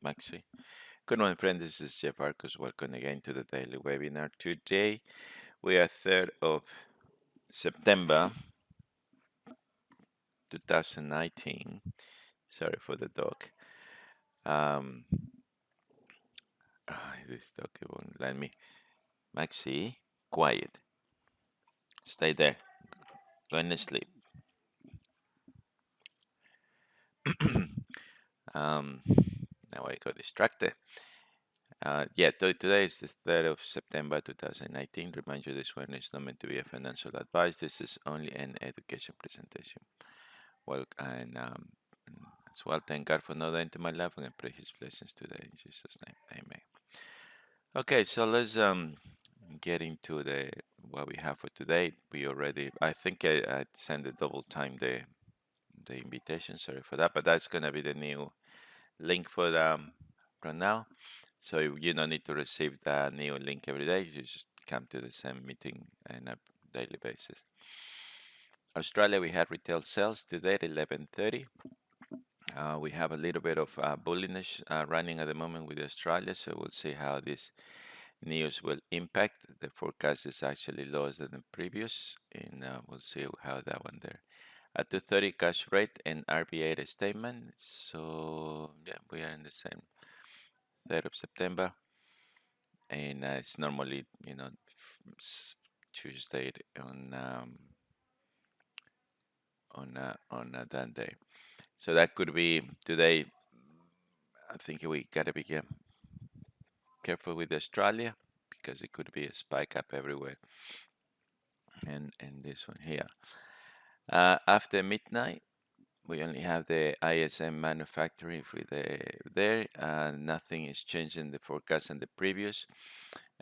Maxi. Good morning, friends. This is Jeff Arcos. Welcome again to the daily webinar. Today we are 3rd of September 2019. Sorry for the dog. Um, this dog won't let me. Maxi, quiet. Stay there. Going to sleep. um, Now I got distracted. Today is the 3rd of September 2019. Remind you, this one is not meant to be a financial advice. This is only an education presentation. Well, and as well, thank God for another into my life and I pray His blessings today in Jesus' name. Amen. Okay, so let's get into the what we have for today. We already, I think I sent a double time the invitation. Sorry for that, but that's gonna be the new link for from now. So you don't need to receive the new link every day. You just come to the same meeting on a daily basis. Australia, we had retail sales today at 11:30. We have a little bit of bullishness running at the moment with Australia, so we'll see how this news will impact. The forecast is actually lower than the previous, and we'll see how that one there. At 2:30 cash rate and RBA statement. So yeah, we are in the same 3rd of September, and it's normally Tuesday on that day. So that could be today. I think we gotta be careful with Australia because it could be a spike up everywhere. And this one here. After midnight, we only have the ISM manufacturing for there. Nothing is changing the forecast and the previous,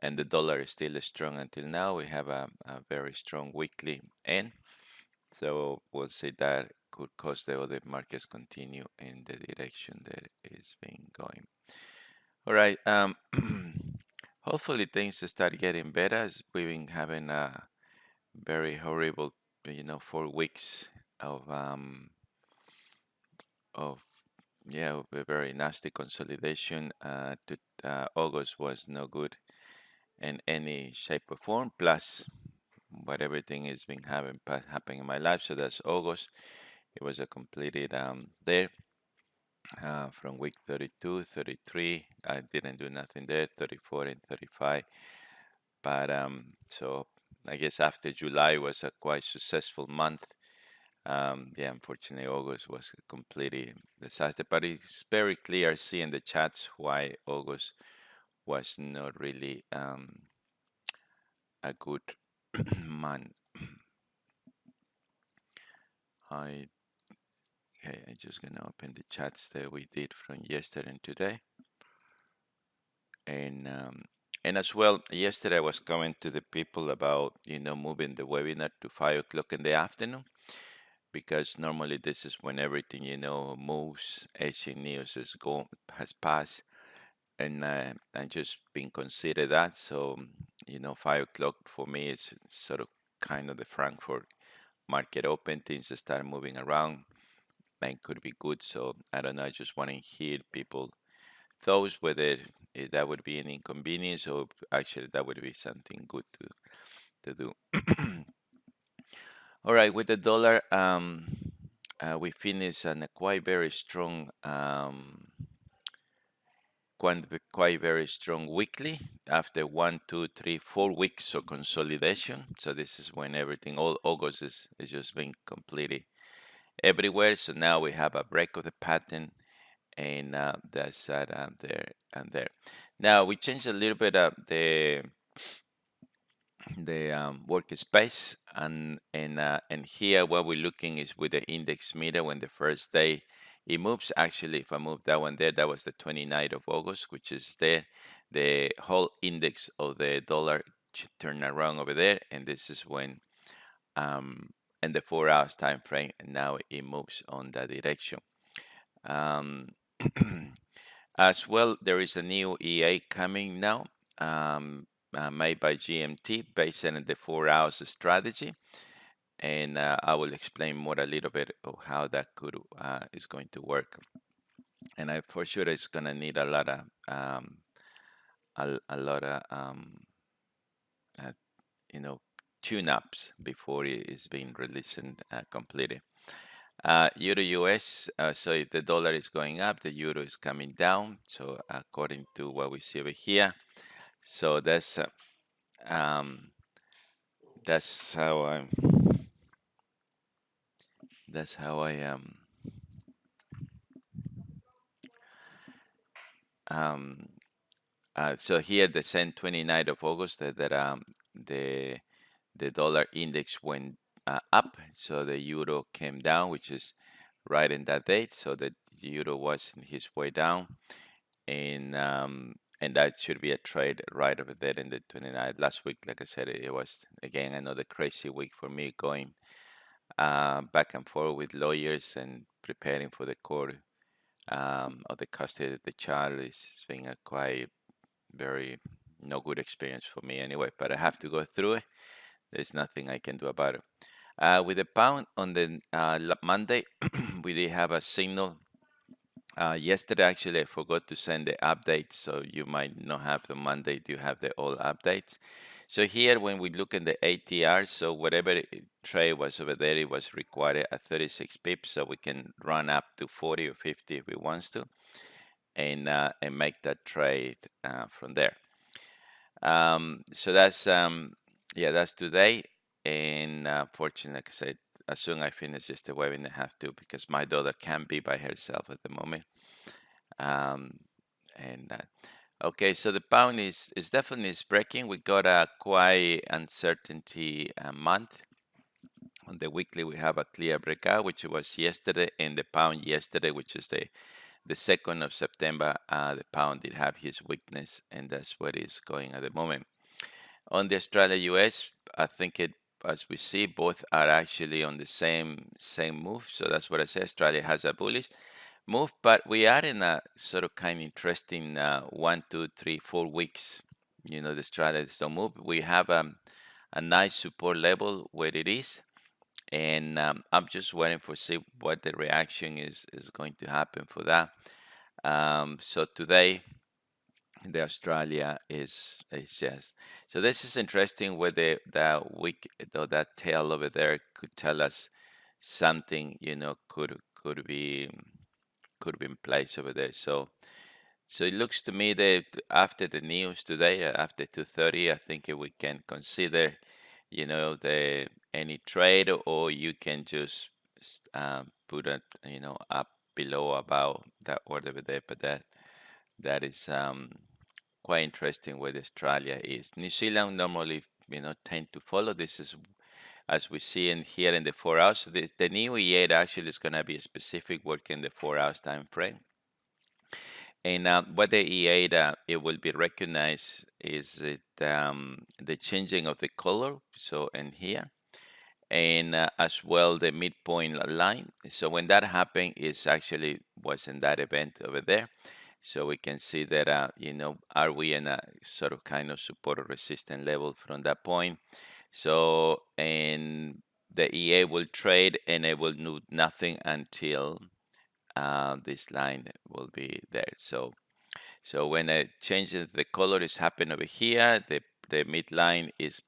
and the dollar is still strong until now. We have a very strong weekly end, so we'll see that could cause the other markets continue in the direction that is being going. All right. Hopefully things start getting better as we've been having a very horrible, 4 weeks of of a very nasty consolidation. August was no good in any shape or form. Plus, what everything has been happening in my life. So that's August. It was a completed there. From week 32, 33, I didn't do nothing there, 34 and 35. But so I guess after July was a quite successful month. Unfortunately, August was a completely disaster. But it's very clear seeing the chats why August was not really a good month. I Okay, I'm just gonna open the chats that we did from yesterday and today, and as well, yesterday I was coming to the people about moving the webinar to 5 o'clock in the afternoon because normally this is when everything moves. Asian news has passed, and I'm just being considered that. So 5 o'clock for me is sort of kind of the Frankfurt market open. Things start moving around and could be good. So I don't know. I just want to hear people thoughts whether that would be an inconvenience or actually that would be something good to do. All right, with the dollar, we finished on a quite very strong, quite very strong weekly after 1, 2, 3, 4 weeks of consolidation. So this is when everything, all August is just being completely everywhere. So now we have a break of the pattern, and that's that there and there. Now we changed a little bit of the workspace, and here what we're looking is with the index meter when the first day it moves. Actually, if I move that one there, that was the 29th of August, which is there. The whole index of the dollar turn around over there, and this is when in the 4 hours time frame, and now it moves on that direction. As well, there is a new EA coming now, made by GMT based on the 4 hours strategy, and I will explain more a little bit of how that is going to work. and I for sure it's gonna need a lot of a lot of uh, you know tune-ups before it is being released and completed. Euro US, so if the dollar is going up, the euro is coming down. So according to what we see over here, so um, that's how I um, so here the same 29th of August that the the dollar index went up, so the euro came down, which is right in that date. So the euro was in his way down, and that should be a trade right over there in the 29th. Last week, like I said, it was again another crazy week for me, going back and forth with lawyers and preparing for the court of the custody of the child. It's been a quite very no good experience for me anyway, but I have to go through it. There's nothing I can do about it. With the pound on the Monday, we did have a signal. Yesterday, actually, I forgot to send the updates, so you might not have the Monday. Do have the all updates? So here, when we look in the ATR, so whatever trade was over there, it was required at 36 pips, so we can run up to 40 or 50 if we wants to, and make that trade from there. So that's yeah, that's today. And fortunately, like I said, as soon as I finish this the webinar, I have to, because my daughter can't be by herself at the moment. Um, and Okay, so the pound is definitely is breaking. We got a quite uncertainty month. On the weekly, we have a clear breakout, which was yesterday, and the pound yesterday, which is the 2nd of September, the pound did have his weakness, and that's what is going at the moment. On the Australia US, I think it, as we see, both are actually on the same move. So that's what I say. Australia has a bullish move, but we are in a sort of kind of interesting 1, 2, 3, 4 weeks. The Australia is don't move. We have a nice support level where it is, and I'm just waiting for see what the reaction is going to happen for that. So today the Australia is just so this is interesting where that week though that tail over there could tell us something could be in place over there. So it looks to me that after the news today, after 2:30, I think we can consider the any trade, or you can just put it up below about that order over there. But that is quite interesting where Australia is. New Zealand normally, tend to follow. This is as we see in here in the 4 hours. The new E8 actually is going to be a specific work in the 4 hours time frame. And what the E8 it will be recognized is the changing of the color. So in here, and as well the midpoint line. So when that happened, is actually was in that event over there. So we can see that, are we in a sort of kind of support or resistance level from that point? So, and the EA will trade and it will do nothing until this line will be there. So when a change in the color is happening over here, the midline is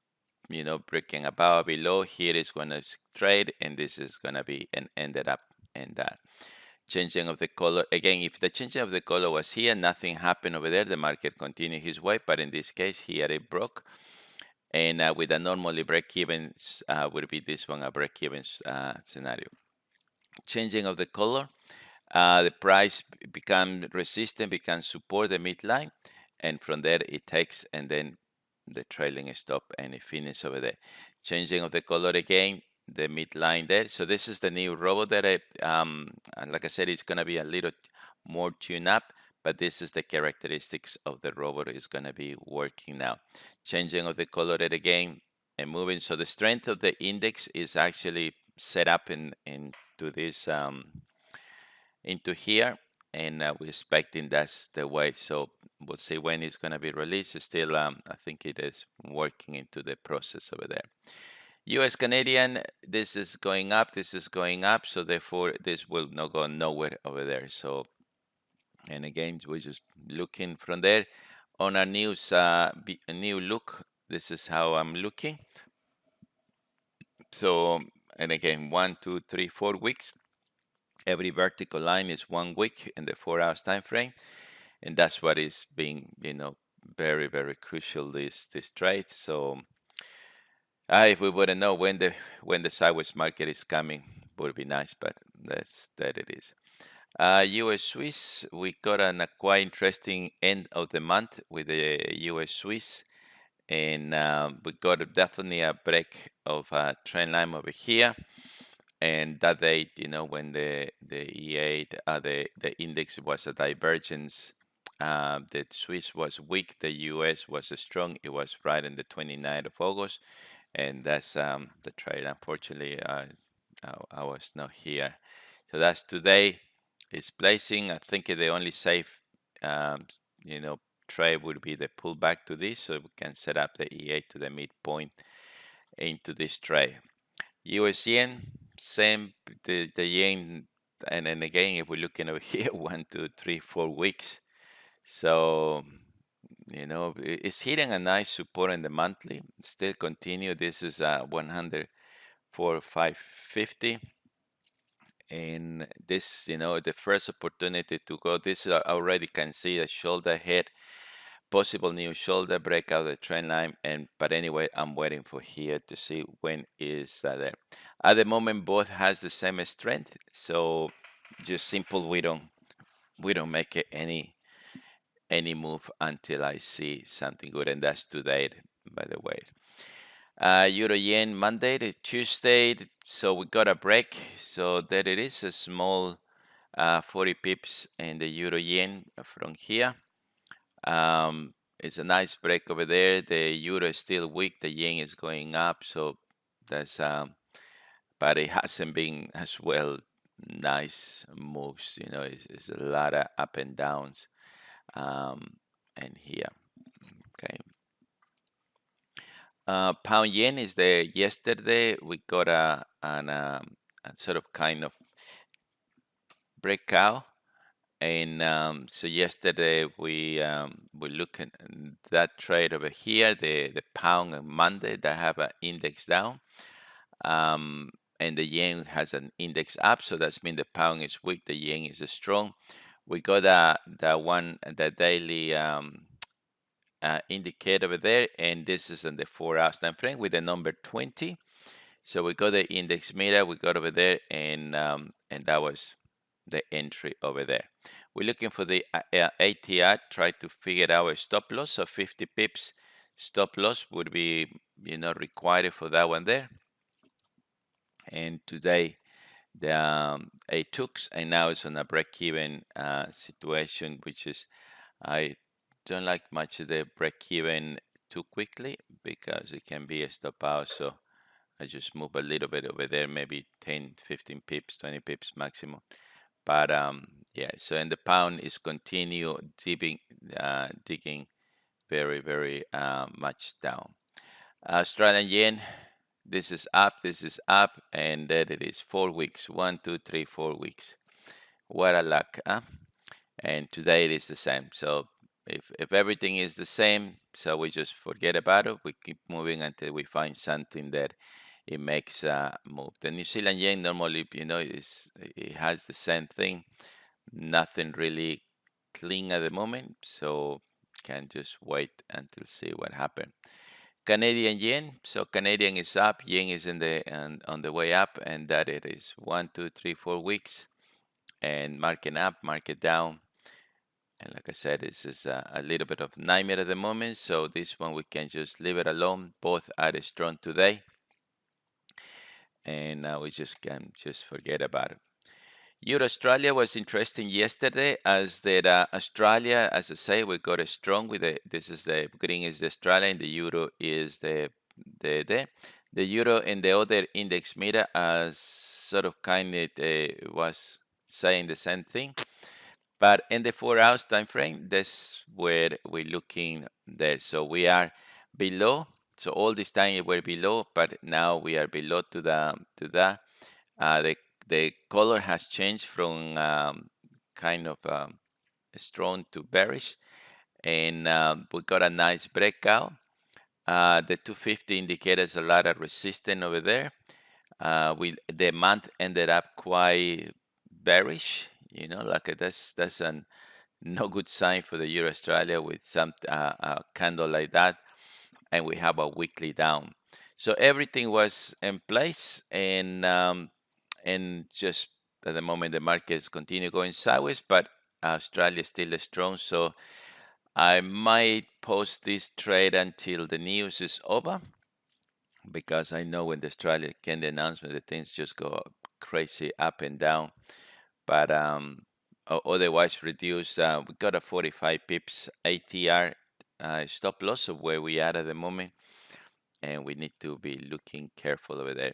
breaking above or below. Here is going to trade, and this is going to be and ended up in that changing of the color. Again, if the changing of the color was here, nothing happened over there, the market continued his way. But in this case, here it broke. And with a normally break-even would be this one, a break-even scenario. Changing of the color, the price become resistant, becomes support the midline, and from there it takes, and then the trailing stop, and it finishes over there. Changing of the color again, the midline there. So this is the new robot that and like I said, it's gonna be a little more tuned up, but this is the characteristics of the robot is gonna be working now. Changing of the color there again and moving. So the strength of the index is actually set up into this into here, and we're expecting that's the way. So we'll see when it's going to be released. Still, I think it is working into the process over there. US Canadian, this is going up, this is going up, so therefore this will not go nowhere over there. So And again, we're just looking from there on our news, a new look. This is how I'm looking. So, and again, 1, 2, 3, 4 weeks. Every vertical line is 1 week in the 4 hours time frame, and that's what is being, very, very crucial this trade. So, if we wouldn't know when the sideways market is coming, would be nice, but that it is. U.S. Swiss, we got a quite interesting end of the month with the U.S. Swiss, and we got definitely a break of a trend line over here. And that date, when the E8, the index was a divergence. The Swiss was weak, the US was strong. It was right in the 29th of August, and that's the trade. Unfortunately, I was not here. So that's today. It's placing. I think the only safe, um, you know, trade would be the pullback to this, so we can set up the E8 to the midpoint into this trade. US yen, same. The yen, and then again, if we're looking over here, 1, 2, 3, 4 weeks. So it's hitting a nice support in the monthly. Still continue. This is 104,550, and this, the first opportunity to go. This I already can see a shoulder head, possible new shoulder breakout the trend line. And but anyway, I'm waiting for here to see when is that there. At the moment, both has the same strength, so just simple. We don't make it any move until I see something good, and that's today, by the way. Euro yen Monday to Tuesday, so we got a break. So there it is, a small 40 pips in the euro yen from here. It's a nice break over there. The euro is still weak. The yen is going up, so that's but it hasn't been as well nice moves. It's a lot of up and downs. And here, okay. Pound yen is the yesterday we got a sort of kind of breakout. And so yesterday we looking at that trade over here, the pound on Monday that have an index down, and the yen has an index up. So that's mean the pound is weak, the yen is strong. We got the daily indicator over there, and this is in the 4 hours time frame with the number 20. So we got the index meter, we got over there, and that was the entry over there. We're looking for the ATR, try to figure out a stop loss of 50 pips. Stop loss would be, required for that one there. And today, it took, and now it's on a break-even situation, which is, I don't like much of the break-even too quickly because it can be a stop out. So I just move a little bit over there, maybe 10, 15 pips, 20 pips maximum. But yeah, so and the pound is continue digging very, very much down. Australian yen, this is up, and there it is, 4 weeks, 1, 2, 3, 4 weeks. What a luck, huh? And today it is the same. So if everything is the same, so we just forget about it. We keep moving until we find something that it makes a move. The New Zealand yen normally, it has the same thing. Nothing really clean at the moment, so can just wait until see what happens. Canadian yen, so Canadian is up, yen is on the way up, and that it is 1, 2, 3, 4 weeks, and market up, market down. And like I said, this is a little bit of nightmare at the moment, so this one we can just leave it alone. Both are strong today, and we just can just forget about it. Euro Australia was interesting yesterday, as that Australia, as I say, we got a strong with this is the green is the Australia, and the euro is the euro, and the other index meter as sort of kind of was saying the same thing. But in the 4 hours time frame, that's where we're looking there. So we are below. So all this time we're below, but now we are below to the the color has changed from kind of strong to bearish, and we got a nice breakout. The 250 indicates a lot of resistance over there. The month ended up quite bearish, like that's an no good sign for the Euro Australia with some candle like that, and we have a weekly down. So everything was in place, and just at the moment the markets continue going sideways, but Australia is still strong. So I might post this trade until the news is over, because I know when the Australia can the announcement, the things just go crazy up and down. But otherwise, reduce. We got a 45 pips ATR stop loss of where we are at the moment, and we need to be looking careful over there.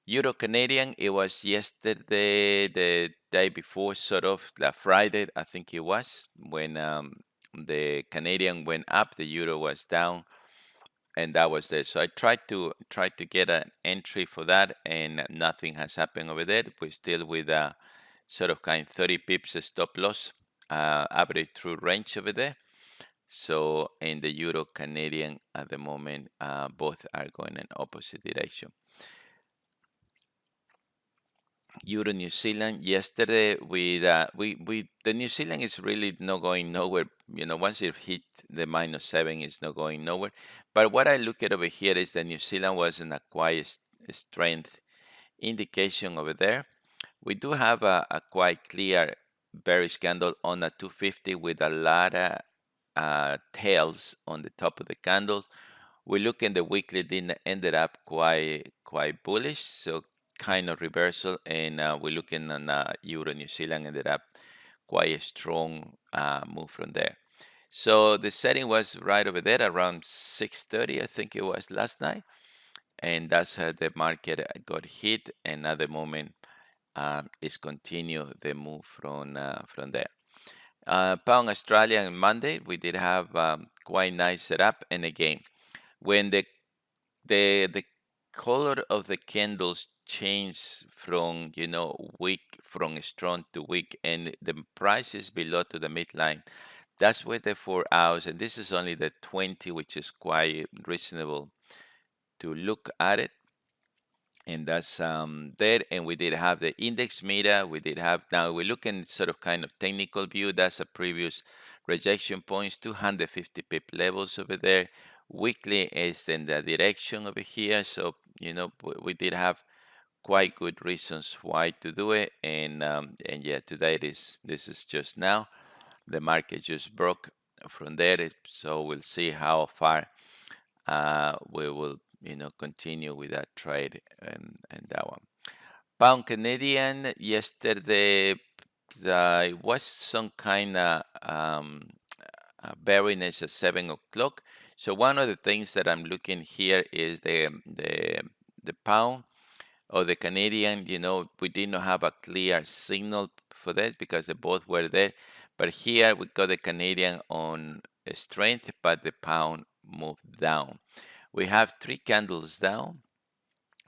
Euro Canadian, it was yesterday, the day before, sort of like Friday, I think it was, when the Canadian went up, the Euro was down, and that was there. So I tried to get an entry for that, and nothing has happened over there. We're still with a sort of kind 30 pips stop loss, average through range over there. So in the Euro Canadian at the moment, both are going in opposite direction. Euro New Zealand yesterday with we the New Zealand is really not going nowhere. Once it hit the -7, it's not going nowhere. But what I look at over here is that New Zealand was in a quiet strength indication over there. We do have a quite clear bearish candle on a 250 with a lot of tails on the top of the candles. We look in the weekly, didn't ended up quite bullish, so kind of reversal, and we're looking on Euro New Zealand ended up quite a strong move from there. So the setting was right over there around 6:30, I think it was last night, and that's how the market got hit, and at the moment is continue the move from there. Pound Australia on Monday, we did have quite nice setup, and again, when the color of the candles change from weak, from strong to weak, and the price is below to the midline, that's where the 4 hours, and this is only the 20, which is quite reasonable to look at it, and that's there. And we did have the index meter. We did have, now we're looking sort of kind of technical view. That's a previous rejection points, 250 pip levels over there. Weekly is in the direction over here. So we did have quite good reasons why to do it. And yeah, today this is just now. The market just broke from there. So we'll see how far we will continue with that trade, and that one. Pound Canadian yesterday, there was some kind of beariness at 7 o'clock. So one of the things that I'm looking here is the pound or the Canadian. We did not have a clear signal for that because they both were there. But here we got the Canadian on strength, but the pound moved down. We have 3 candles down.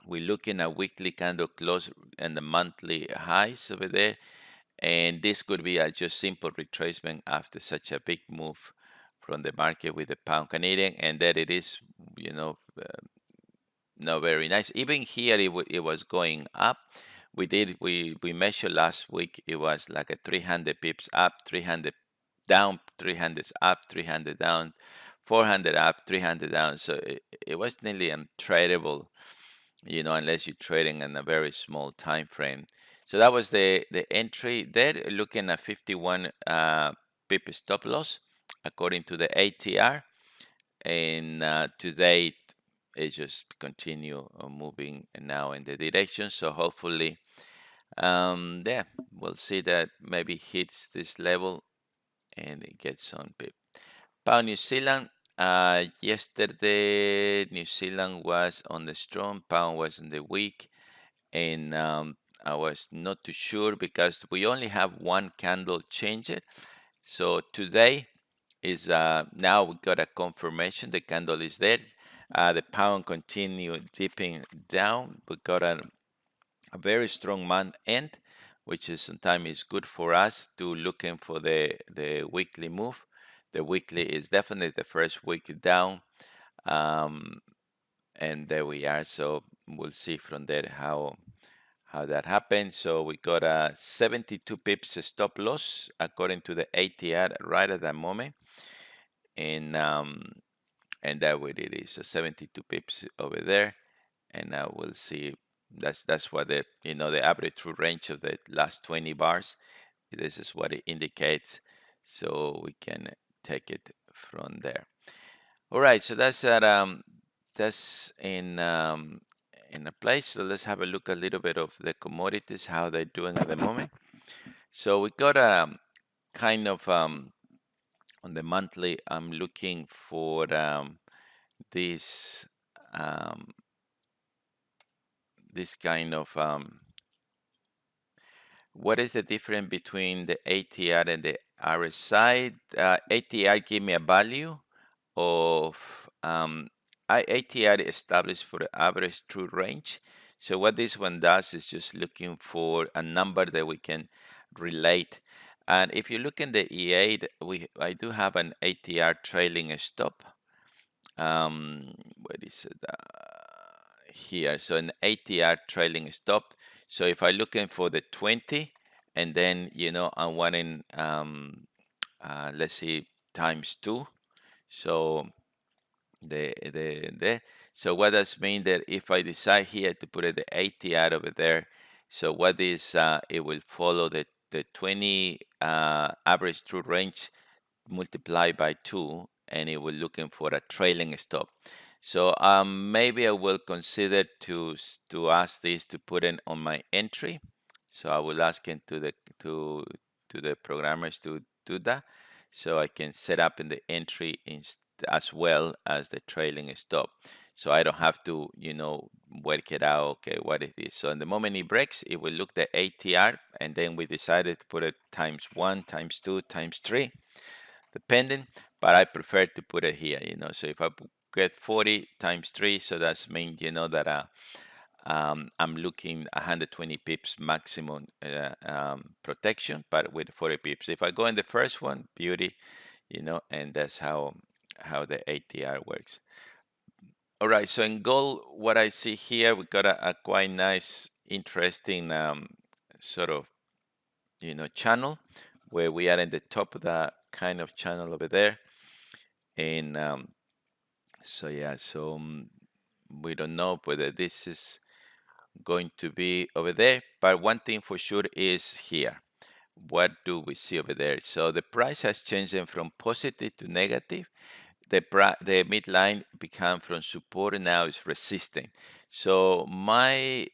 We're looking at weekly candle close and the monthly highs over there. And this could be a just simple retracement after such a big move from the market with the pound Canadian. And that it is, not very nice. Even here, it was going up. We measured last week. It was like a 300 pips up, 300 down, 300 up, 300 down, 400 up, 300 down. So it was nearly untradeable, unless you're trading in a very small time frame. So that was the entry there, looking at 51 pip stop loss according to the ATR. And today it just continue moving now in the direction. So hopefully, yeah, we'll see that maybe hits this level and it gets on pip. Pound New Zealand. Yesterday, New Zealand was on the strong, pound was in the weak, and I was not too sure because we only have one candle change it. So today is now we got a confirmation the candle is there. The pound continued dipping down. We got a very strong month end which is sometimes is good for us to looking for the weekly move. The weekly is definitely the first week down, um, and there we are. So we'll see from there how that happens. So we got a 72 pips stop loss according to the ATR right at that moment, and and that what it is. So 72 pips over there, and now we'll see. That's what the the average true range of the last 20 bars. This is what it indicates, so we can take it from there. All right, so that's in a place. So let's have a look a little bit of the commodities, how they're doing at the moment. So we got kind of on the monthly. I'm looking for this um, this kind of what is the difference between the ATR and the RSI? ATR give me a value of ATR established for the average true range. So what this one does is just looking for a number that we can relate. And if you look in the E8, I do have an ATR trailing stop. Where is it? Here. So an ATR trailing stop. So if I looking for the 20, and then I'm wanting let's see times two. So the so what does mean that if I decide here to put the ATR over there, so what is it will follow the 20 average true range multiply by 2, and it will looking for a trailing stop. So maybe I will consider to ask this to put in on my entry. So I will ask him to the programmers to do that, so I can set up in the entry as well as the trailing stop. So I don't have to work it out. Okay, what is this? So in the moment it breaks, it will look the ATR, and then we decided to put it times 1, times 2, times 3, depending, but I prefer to put it here, so if I get 40 times 3, so that's mean, that I'm looking 120 pips maximum protection, but with 40 pips. If I go in the first one, beauty, and that's how the ATR works. All right, so in gold, what I see here, we got a quite nice, interesting sort of channel, where we are in the top of that kind of channel over there. And so yeah, so we don't know whether this is going to be over there, but one thing for sure is here. What do we see over there? So the price has changed from positive to negative. The midline become from support and now is resisting. So my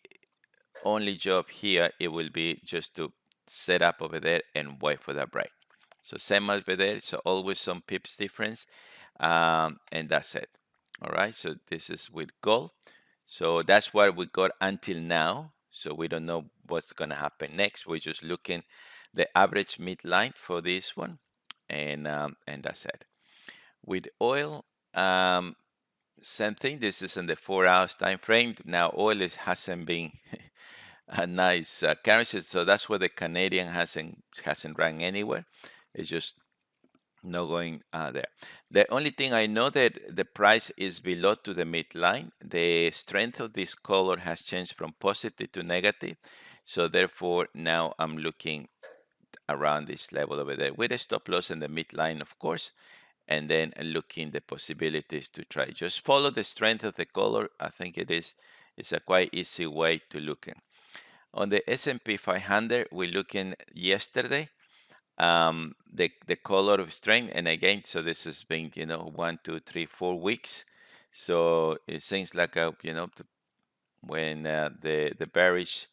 only job here, it will be just to set up over there and wait for that break. So same over there, so always some pips difference, and that's it. All right, so this is with gold. So that's what we got until now. So we don't know what's gonna happen next. We're just looking the average midline for this one, and that's it. With oil, same thing. This is in the 4 hours time frame. Now oil hasn't been a nice currency, so that's why the Canadian hasn't run anywhere. It's just not going there. The only thing I know that the price is below to the midline. The strength of this color has changed from positive to negative, so therefore now I'm looking around this level over there with a stop loss in the midline, of course, and then looking the possibilities to try. Just follow the strength of the color. I think it's a quite easy way to look in. On the S&P 500, we're looking yesterday, the color of strength, and again, so this has been 1, 2, 3, 4 weeks. So it seems like when the bearish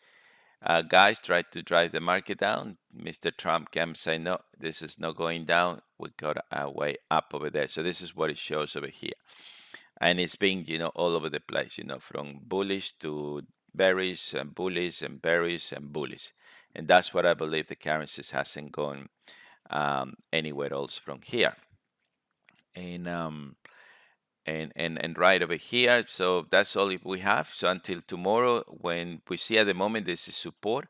guys try to drive the market down, Mr. Trump can say no, this is not going down. We got our way up over there. So this is what it shows over here, and it's been all over the place, from bullish to bearish and bullish and bearish and bullish, and that's what I believe the currencies hasn't gone anywhere else from here. And and right over here, so that's all we have. So until tomorrow, when we see at the moment this is support,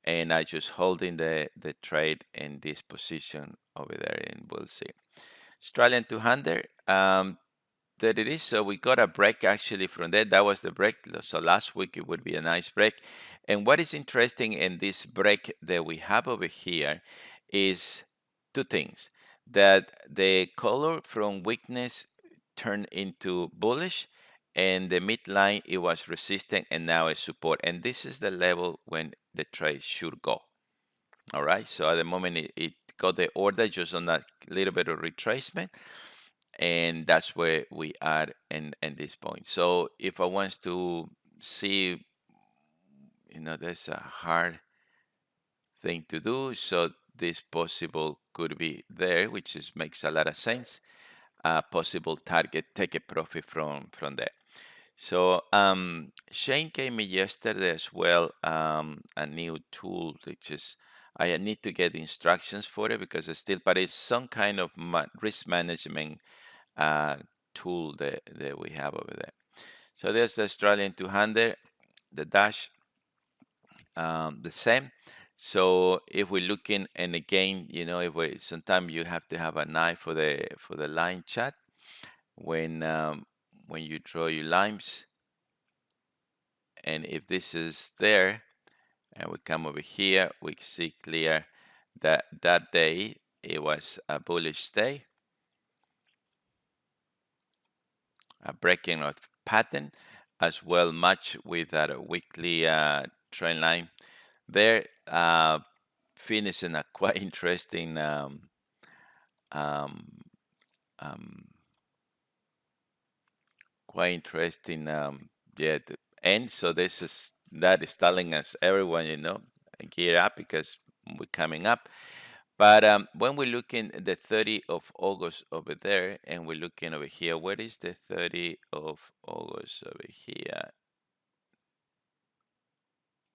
and I just holding the trade in this position over there, and we'll see. Australian 200, there it is. So we got a break actually from there. That was the break. So last week it would be a nice break. And what is interesting in this break that we have over here is two things. That the color from weakness turned into bullish, and the midline it was resistant and now it's support. And this is the level when the trade should go. All right. So at the moment it got the order just on that little bit of retracement, and that's where we are in this point. So if I want to see, there's a hard thing to do. So this possible could be there, which is makes a lot of sense. Possible target, take a profit from there. So Shane gave me yesterday as well a new tool, which is I need to get instructions for it because it's still, but it's some kind of risk management uh, tool that we have over there. So there's the Australian 200, the dash, the same. So if we're looking, and again, if we sometimes you have to have an eye for the line chart when you draw your lines, and if this is there, and we come over here, we see clear that that day it was a bullish day, a breaking of pattern, as well match with that weekly trend line there, finishing a quite interesting um, um, quite interesting yeah the end. So that is telling us everyone, gear up because we're coming up. But when we're looking at the 30th of August over there, and we're looking over here, where is the 30th of August over here?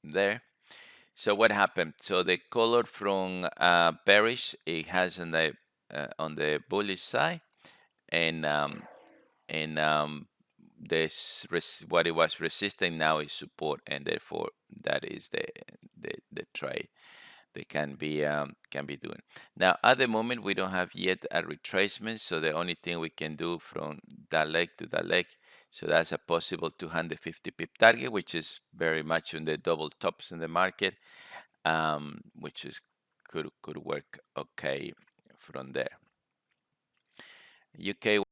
There. So what happened? So the color from bearish, it has on the bullish side, and this what it was resisting now is support, and therefore that is the trade they can be doing. Now at the moment we don't have yet a retracement, so the only thing we can do from that leg to that leg, so that's a possible 250 pip target, which is very much on the double tops in the market, which is could work okay from there. UK